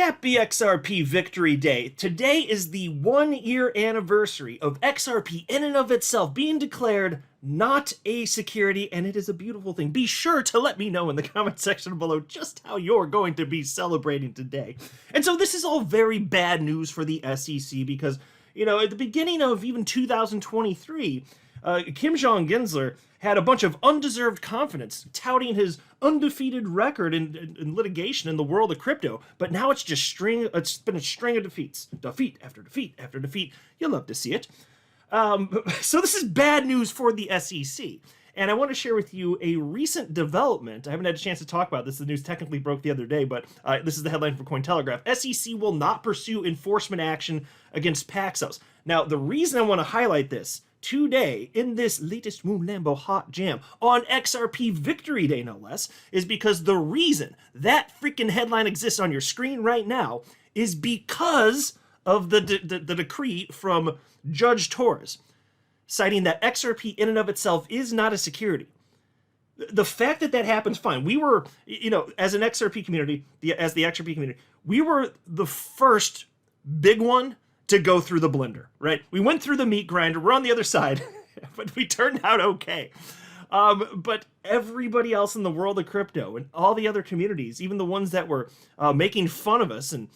Happy XRP Victory Day. Today is the 1-year anniversary of XRP in and of itself being declared not a security, and it is a beautiful thing. Be sure to let me know in the comment section below just how you're going to be celebrating today. And so this is all very bad news for the SEC because, you know, at the beginning of even 2023, Kim Jong-Gensler had a bunch of undeserved confidence, touting his undefeated record in litigation in the world of crypto. But now it's been a string of defeats. Defeat after defeat after defeat. You'll love to see it. So this is bad news for the SEC. And I want to share with you a recent development. I haven't had a chance to talk about this. The news technically broke the other day, but this is the headline from Cointelegraph. SEC will not pursue enforcement action against Paxos. Now, the reason I want to highlight this today in this latest Moon Lambo hot jam on XRP Victory Day, no less, is because the reason that freaking headline exists on your screen right now is because of the decree from Judge Torres, citing that XRP in and of itself is not a security. The fact that that happens, fine. We were, you know, as an XRP community, as the XRP community, we were the first big one to go through the blender, right? We went through the meat grinder. We're on the other side, but we turned out okay. But everybody else in the world of crypto and all the other communities, even the ones that were making fun of us and,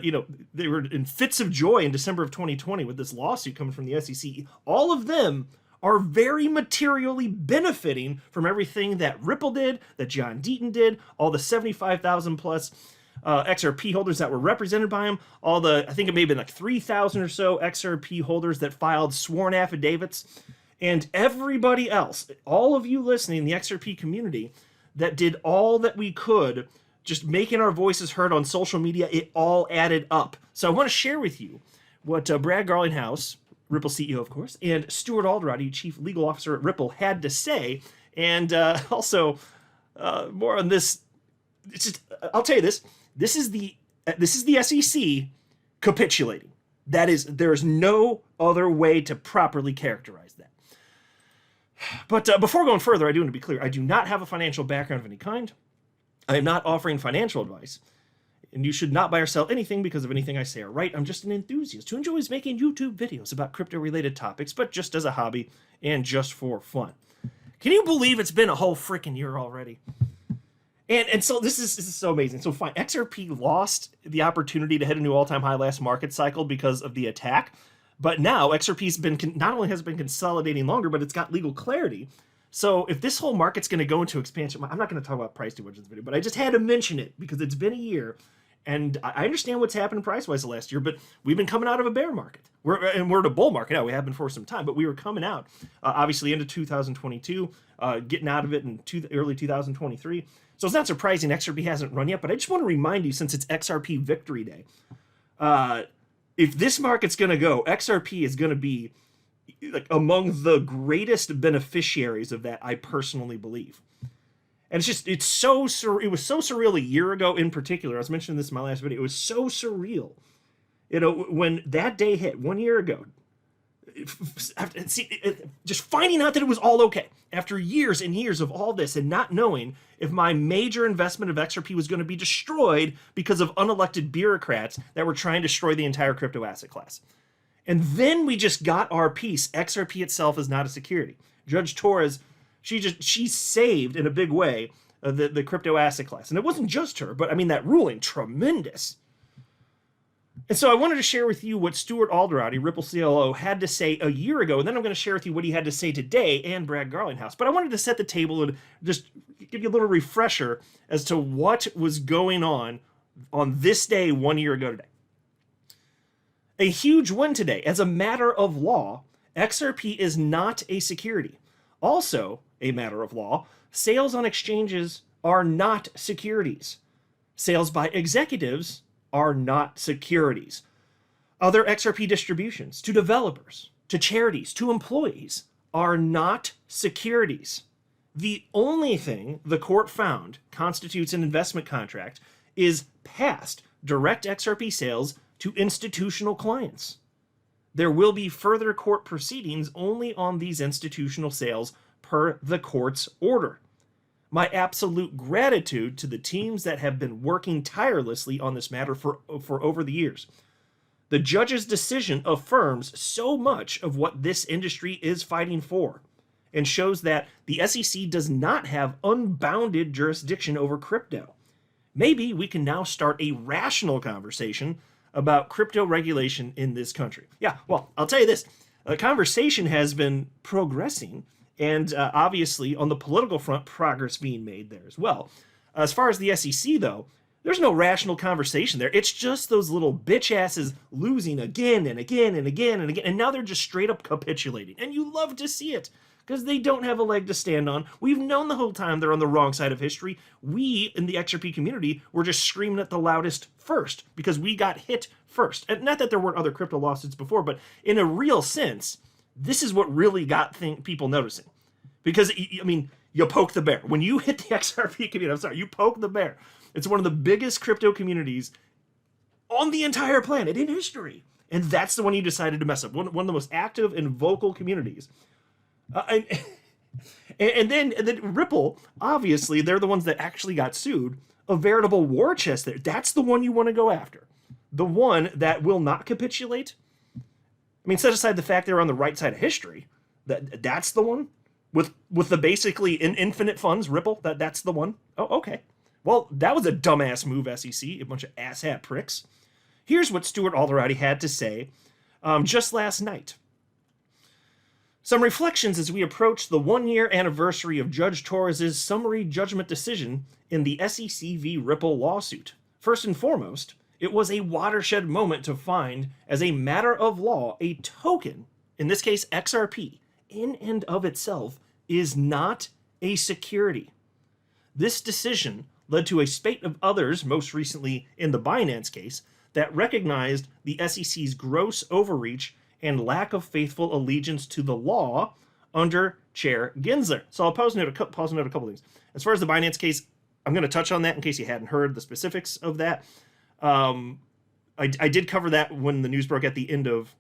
you know, they were in fits of joy in December of 2020 with this lawsuit coming from the SEC, all of them are very materially benefiting from everything that Ripple did, that John Deaton did, all the 75,000 plus XRP holders that were represented by him, all the, I think it may have been like 3,000 or so XRP holders that filed sworn affidavits, and everybody else, all of you listening in the XRP community that did all that we could, just making our voices heard on social media, it all added up. So I want to share with you what Brad Garlinghouse, Ripple CEO of course, and Stuart Alderoty, Chief Legal Officer at Ripple, had to say, and also more on this. It's just, I'll tell you this. This is the SEC capitulating. That is, there is no other way to properly characterize that. But before going further, I do want to be clear. I do not have a financial background of any kind. I am not offering financial advice. And you should not buy or sell anything because of anything I say or write. I'm just an enthusiast who enjoys making YouTube videos about crypto-related topics, but just as a hobby and just for fun. Can you believe it's been a whole freaking year already? And so this is so amazing. So fine, XRP lost the opportunity to hit a new all-time high last market cycle because of the attack. But now XRP's been, not only has it been consolidating longer, but it's got legal clarity. So if this whole market's going to go into expansion, I'm not going to talk about price too much in this video, but I just had to mention it because it's been a year. And I understand what's happened price-wise the last year, but we've been coming out of a bear market. We're in a bull market now. We have been for some time, but we were coming out, obviously, into 2022, getting out of it in early 2023. So it's not surprising XRP hasn't run yet, but I just want to remind you, since it's XRP Victory Day, if this market's going to go, XRP is going to be like among the greatest beneficiaries of that, I personally believe. And it's just, it was so surreal a year ago in particular. I was mentioning this in my last video. It was so surreal. You know, when that day hit 1 year ago, just finding out that it was all okay after years and years of all this and not knowing if my major investment of XRP was going to be destroyed because of unelected bureaucrats that were trying to destroy the entire crypto asset class. And then we just got our piece. XRP itself is not a security. Judge Torres, she saved in a big way the crypto asset class. And it wasn't just her, but I mean, that ruling, tremendous. And so I wanted to share with you what Stuart Alderoty, Ripple CLO, had to say a year ago, and then I'm going to share with you what he had to say today, and Brad Garlinghouse. But I wanted to set the table and just give you a little refresher as to what was going on this day 1 year ago today. A huge win today. As a matter of law, XRP is not a security. Also, a matter of law, sales on exchanges are not securities. Sales by executives are not securities. Other XRP distributions to developers, to charities, to employees are not securities. The only thing the court found constitutes an investment contract is past direct XRP sales to institutional clients. There will be further court proceedings only on these institutional sales per the court's order. my absolute gratitude to the teams that have been working tirelessly on this matter for over the years. The judge's decision affirms so much of what this industry is fighting for and shows that the SEC does not have unbounded jurisdiction over crypto. Maybe we can now start a rational conversation about crypto regulation in this country. Yeah, well, I'll tell you this. The conversation has been progressing, and obviously on the political front, progress being made there as well. As far as the SEC, though, there's no rational conversation there. It's just those little bitch asses losing again and again and again and again, and now they're just straight up capitulating. And you love to see it, because they don't have a leg to stand on. We've known the whole time they're on the wrong side of history. We, in the XRP community, were just screaming at the loudest first, because we got hit first. And not that there weren't other crypto lawsuits before, but in a real sense, this is what really got people noticing. Because, I mean, you poke the bear. When you hit the XRP community, you poke the bear. It's one of the biggest crypto communities on the entire planet in history. And that's the one you decided to mess up. One of the most active and vocal communities. And then Ripple, obviously, they're the ones that actually got sued. A veritable war chest there. That's the one you want to go after. The one that will not capitulate. I mean, set aside the fact they're on the right side of history. That's the one? With the basically infinite funds, Ripple? That's the one? Oh, okay. Well, that was a dumbass move, SEC. A bunch of asshat pricks. Here's what Stuart Alderati had to say just last night. Some reflections as we approach the one-year anniversary of Judge Torres' summary judgment decision in the SEC v. Ripple lawsuit. First and foremost, it was a watershed moment to find, as a matter of law, a token, in this case XRP, in and of itself, is not a security. This decision led to a spate of others, most recently in the Binance case, that recognized the SEC's gross overreach and lack of faithful allegiance to the law under Chair Gensler. So I'll pause note a couple things. As far as the Binance case, I'm going to touch on that in case you hadn't heard the specifics of that. I did cover that when the news broke at the end of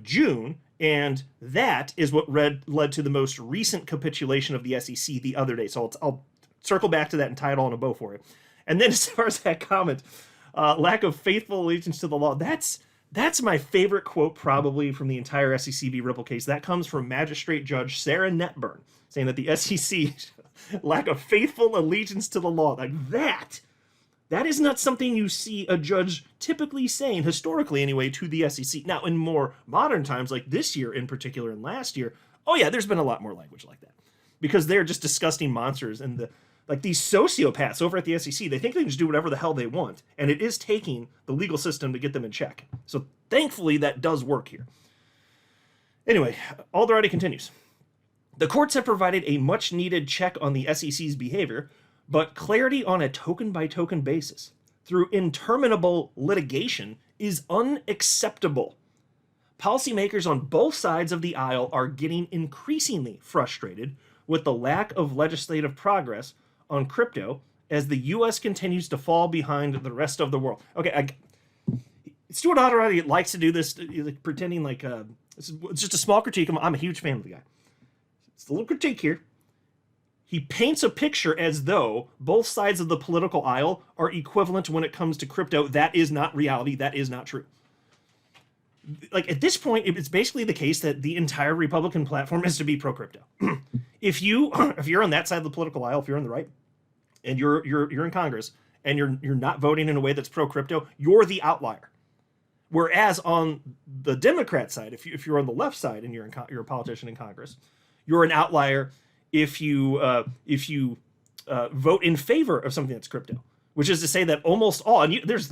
June, and that is what led to the most recent capitulation of the SEC the other day. So I'll circle back to that and tie it all in a bow for you. And then as far as that comment, lack of faithful allegiance to the law, that's my favorite quote probably from the entire SEC v. Ripple case. That comes from Magistrate Judge Sarah Netburn, saying that the SEC lack of faithful allegiance to the law. Like that is not something you see a judge typically saying, historically anyway, to the SEC. Now, in more modern times, like this year in particular and last year, oh yeah, there's been a lot more language like that. Because they're just disgusting monsters, and these sociopaths over at the SEC, they think they can just do whatever the hell they want, and it is taking the legal system to get them in check. So thankfully, that does work here. Anyway, Alderati continues. The courts have provided a much-needed check on the SEC's behavior, but clarity on a token-by-token basis through interminable litigation is unacceptable. Policymakers on both sides of the aisle are getting increasingly frustrated with the lack of legislative progress on crypto as the U.S. continues to fall behind the rest of the world. Okay, Stuart Alderati likes to do this, pretending like it's just a small critique. I'm a huge fan of the guy. It's a little critique here. He paints a picture as though both sides of the political aisle are equivalent when it comes to crypto. That is not reality. That is not true. Like at this point, it's basically the case that the entire Republican platform is to be pro-crypto. if you're on that side of the political aisle, if you're on the right, and you're in Congress, and you're not voting in a way that's pro-crypto, you're the outlier. Whereas on the Democrat side, if you're on the left side and you're a politician in Congress, you're an outlier if you vote in favor of something that's crypto. Which is to say that almost all, and this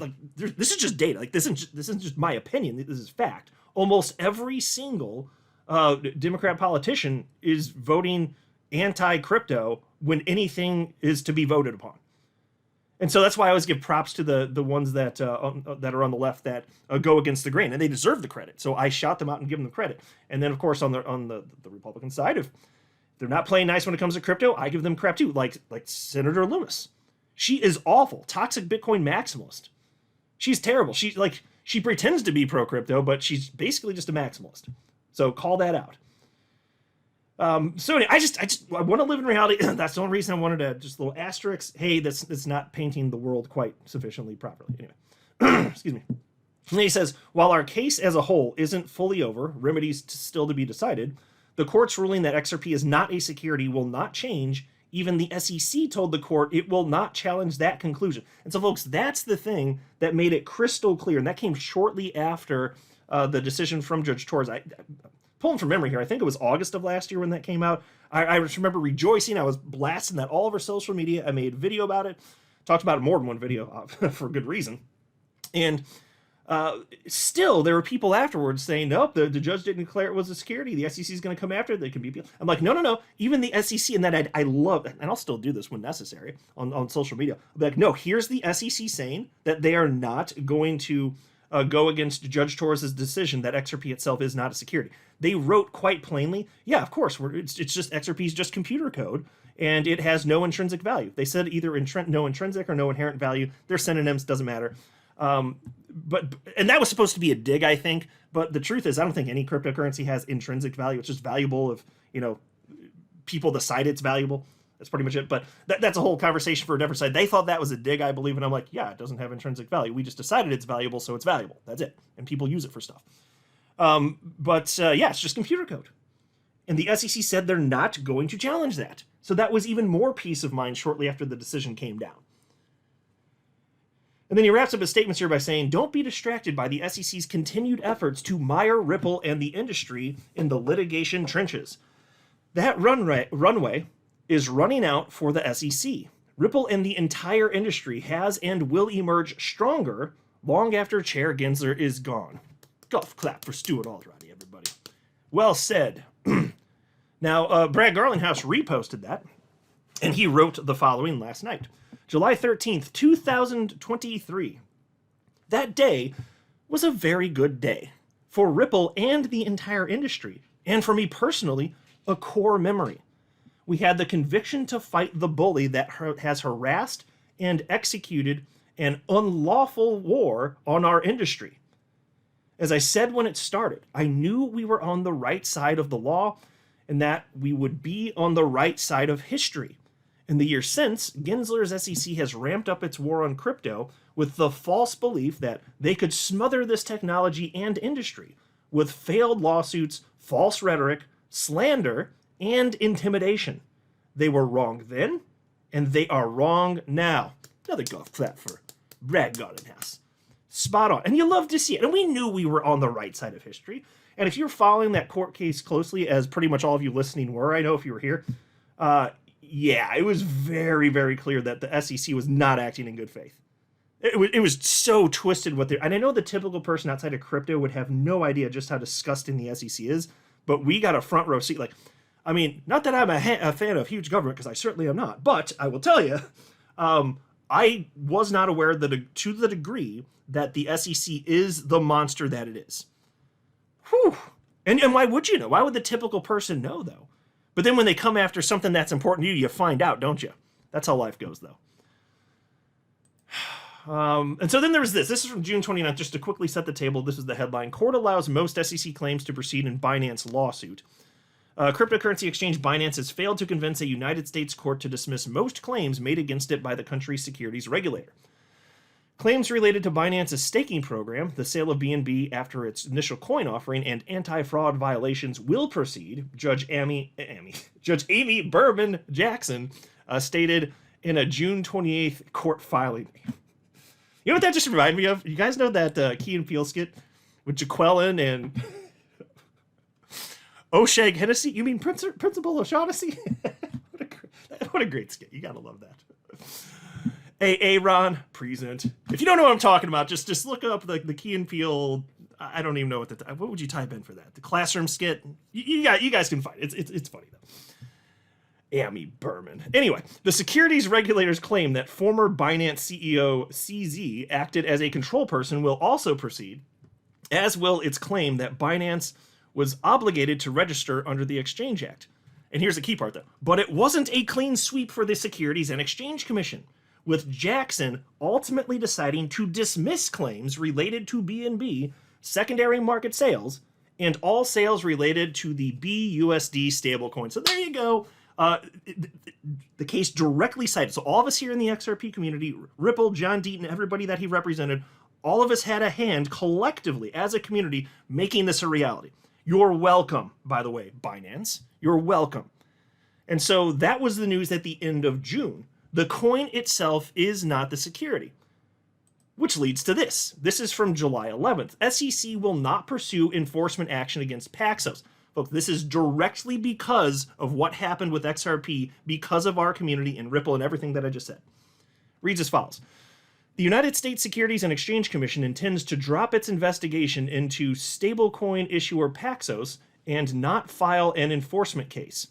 is just data. Like this isn't just my opinion. This is fact. Almost every single Democrat politician is voting anti-crypto when anything is to be voted upon. And so that's why I always give props to the ones that are on the left that go against the grain, and they deserve the credit. So I shout them out and give them the credit. And then of course on the Republican side, if they're not playing nice when it comes to crypto, I give them crap too. Like Senator Loomis. She is awful. Toxic Bitcoin maximalist. She's terrible. She pretends to be pro-crypto, but she's basically just a maximalist. So call that out. So anyway, I want to live in reality. That's the only reason I wanted to just a little asterisk. Hey, that's not painting the world quite sufficiently properly. Anyway, excuse me. And he says, while our case as a whole isn't fully over, remedies still to be decided, the court's ruling that XRP is not a security will not change. Even the SEC told the court it will not challenge that conclusion. And so, folks, that's the thing that made it crystal clear. And that came shortly after the decision from Judge Torres. Pulling from memory here, I think it was August of last year when that came out. I remember rejoicing. I was blasting that all over social media. I made a video about it, talked about it more than one video for good reason. And still, there were people afterwards saying, nope, the judge didn't declare it was a security. The SEC is going to come after it. They can be appealed. I'm like, no. Even the SEC, and that I love, and I'll still do this when necessary on social media. I'll be like, no, here's the SEC saying that they are not going to go against Judge Torres' decision that XRP itself is not a security. They wrote quite plainly, yeah, of course, it's just XRP is just computer code, and it has no intrinsic value. They said either no intrinsic or no inherent value. They're synonyms, doesn't matter. And that was supposed to be a dig, I think. But the truth is, I don't think any cryptocurrency has intrinsic value. It's just valuable if, people decide it's valuable. That's pretty much it. But that's a whole conversation for a different side. They thought that was a dig, I believe. And I'm like, yeah, it doesn't have intrinsic value. We just decided it's valuable, so it's valuable. That's it. And people use it for stuff. Yeah, it's just computer code. And the SEC said they're not going to challenge that. So that was even more peace of mind shortly after the decision came down. And then he wraps up his statements here by saying, don't be distracted by the SEC's continued efforts to mire Ripple and the industry in the litigation trenches. That runway is running out for the SEC. Ripple and the entire industry has and will emerge stronger long after Chair Gensler is gone. Golf clap for Stuart Alderati, everybody. Well said. Now, Brad Garlinghouse reposted that, and he wrote the following last night. July 13th, 2023. That day was a very good day for Ripple and the entire industry, and for me personally, a core memory. We had the conviction to fight the bully that has harassed and executed an unlawful war on our industry. As I said when it started, I knew we were on the right side of the law and that we would be on the right side of history. In the years since, Gensler's SEC has ramped up its war on crypto with the false belief that they could smother this technology and industry with failed lawsuits, false rhetoric, slander, and intimidation. They were wrong then, and they are wrong now. Another golf clap for Brad Garlinghouse. Spot on. And you love to see it. And we knew we were on the right side of history. And if you're following that court case closely, as pretty much all of you listening were, I know if you were here, yeah, it was very, very clear that the SEC was not acting in good faith. It was so twisted what and I know the typical person outside of crypto would have no idea just how disgusting the SEC is, but we got a front row seat. Like, I mean, not that I'm a fan of huge government, because I certainly am not, but I will tell you, I was not aware that to the degree that the SEC is the monster that it is. Whew. And why would you know? Why would the typical person know, though? But then when they come after something that's important to you, you find out, don't you? That's how life goes, though. And so then there was this. This is from June 29th, just to quickly set the table. This is the headline. Court allows most SEC claims to proceed in Binance lawsuit. Cryptocurrency exchange Binance has failed to convince a United States court to dismiss most claims made against it by the country's securities regulator. Claims related to Binance's staking program, the sale of BNB after its initial coin offering, and anti-fraud violations will proceed, Judge Amy Berman Jackson stated in a June 28th court filing. You know what that just reminded me of? You guys know that Key and Peele skit with Jaqueline and O'Shag Hennessy? You mean Principal O'Shaughnessy? What a great skit. You gotta love that. Ron, present. If you don't know what I'm talking about, just look up the Key and Peele. I don't even know what would you type in for that? The classroom skit. You guys can find it. It's funny though. Amy Berman. Anyway, the securities regulators claim that former Binance CEO CZ acted as a control person will also proceed, as will its claim that Binance was obligated to register under the Exchange Act. And here's the key part though. But it wasn't a clean sweep for the Securities and Exchange Commission, with Jackson ultimately deciding to dismiss claims related to BNB secondary market sales and all sales related to the BUSD stablecoin. So there you go. The case directly cited. So all of us here in the XRP community, Ripple, John Deaton, everybody that he represented, all of us had a hand collectively as a community making this a reality. You're welcome, by the way, Binance. You're welcome. And so that was the news at the end of June. The coin itself is not the security. Which leads to this. This is from July 11th. SEC will not pursue enforcement action against Paxos. Folks, this is directly because of what happened with XRP, because of our community and Ripple and everything that I just said. Reads as follows. The United States Securities and Exchange Commission intends to drop its investigation into stablecoin issuer Paxos and not file an enforcement case.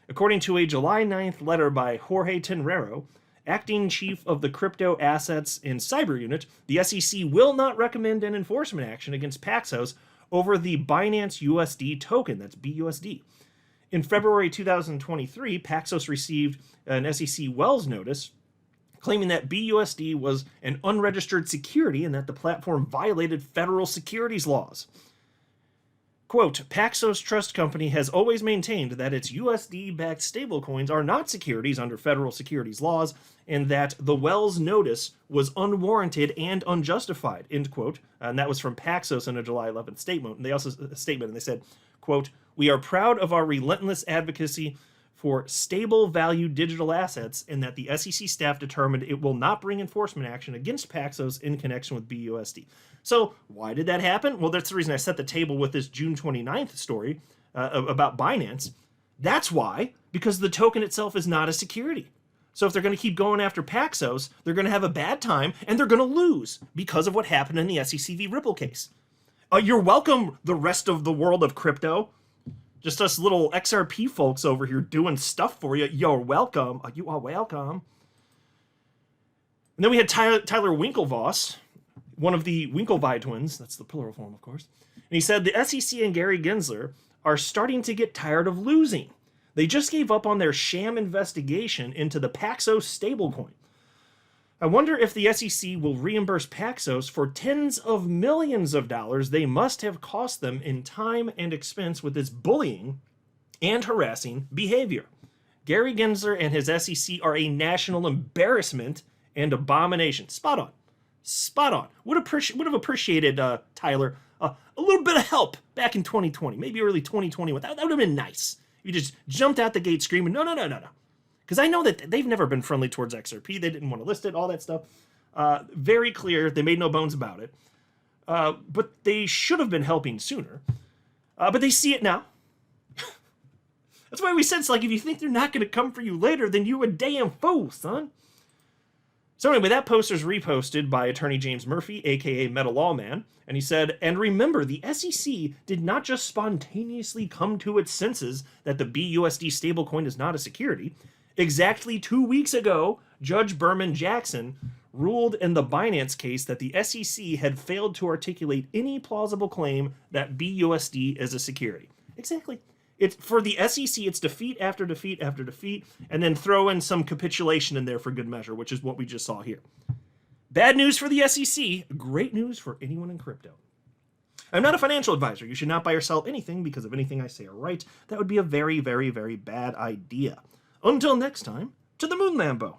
According to a July 9th letter by Jorge Tenrero, acting chief of the Crypto Assets and Cyber Unit, the SEC will not recommend an enforcement action against Paxos over the Binance USD token, that's BUSD. In February 2023, Paxos received an SEC Wells notice claiming that BUSD was an unregistered security and that the platform violated federal securities laws. Quote, Paxos Trust Company has always maintained that its USD-backed stablecoins are not securities under federal securities laws and that the Wells notice was unwarranted and unjustified, end quote. And that was from Paxos in a July 11th statement. And they said, quote, we are proud of our relentless advocacy for stable value digital assets and that the SEC staff determined it will not bring enforcement action against Paxos in connection with BUSD. So why did that happen? Well, that's the reason I set the table with this June 29th story about Binance. That's why, because the token itself is not a security. So if they're going to keep going after Paxos, they're going to have a bad time and they're going to lose because of what happened in the SEC v. Ripple case. You're welcome, the rest of the world of crypto. Just us little XRP folks over here doing stuff for you. You're welcome. You are welcome. And then we had Tyler Winklevoss, one of the Winklevi twins. That's the plural form, of course. And he said the SEC and Gary Gensler are starting to get tired of losing. They just gave up on their sham investigation into the Paxos stablecoin. I wonder if the SEC will reimburse Paxos for tens of millions of dollars they must have cost them in time and expense with its bullying and harassing behavior. Gary Gensler and his SEC are a national embarrassment and abomination. Spot on. Spot on. Would have appreciated, Tyler, a little bit of help back in 2020, maybe early 2021. That would have been nice. You just jumped out the gate screaming, no. Because I know that they've never been friendly towards XRP. They didn't want to list it, all that stuff. Very clear. They made no bones about it. But they should have been helping sooner. But they see it now. That's why we said, it's like, if you think they're not going to come for you later, then you a damn fool, son. So anyway, that poster's reposted by attorney James Murphy, a.k.a. Meta Lawman, and he said, and remember, the SEC did not just spontaneously come to its senses that the BUSD stablecoin is not a security. Exactly 2 weeks ago, Judge Berman Jackson ruled in the Binance case that the SEC had failed to articulate any plausible claim that BUSD is a security. Exactly. It's for the SEC, it's defeat after defeat after defeat, and then throw in some capitulation in there for good measure, which is what we just saw here. Bad news for the SEC, great news for anyone in crypto. I'm not a financial advisor. You should not buy or sell anything because of anything I say or write. That would be a very, very, very bad idea. Until next time, to the moon, Lambo.